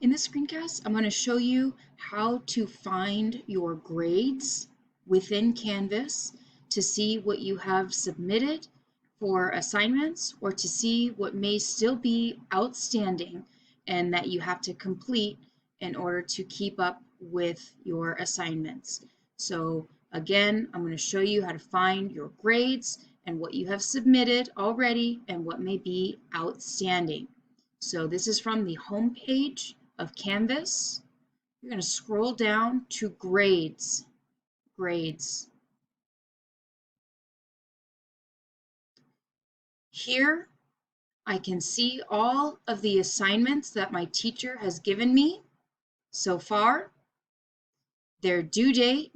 In this screencast, I'm going to show you how to find your grades within Canvas to see what you have submitted for assignments or to see what may still be outstanding and that you have to complete in order to keep up with your assignments. So again, I'm going to show you how to find your grades and what you have submitted already and what may be outstanding. So this is from the home page of Canvas. You're going to scroll down to grades. Grades. Here I can see all of the assignments that my teacher has given me so far, their due date,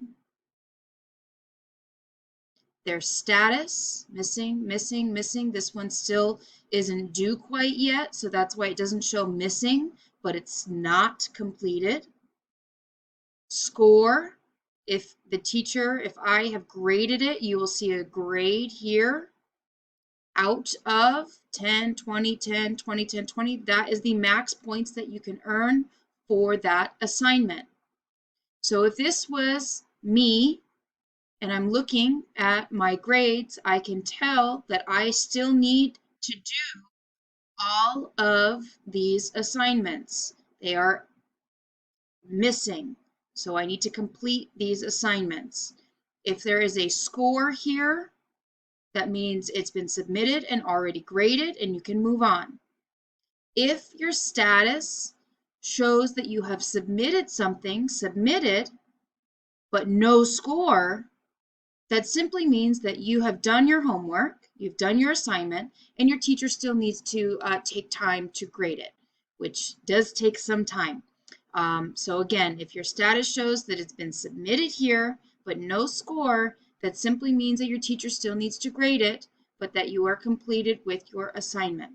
their status, missing, missing, missing. This one still isn't due quite yet, so that's why it doesn't show missing, but it's not completed. Score. If I have graded it, you will see a grade here. Out of 10, 20, 10, 20, 10, 20, that is the max points that you can earn for that assignment. So if this was me and I'm looking at my grades, I can tell that I still need to do all of these assignments. They are missing. So I need to complete these assignments. If there is a score here, that means it's been submitted and already graded and you can move on. If your status shows that you have submitted something, but no score, that simply means that you have done your homework, you've done your assignment, and your teacher still needs to take time to grade it, which does take some time. So again, if your status shows that it's been submitted here, but no score, that simply means that your teacher still needs to grade it, but that you are completed with your assignment.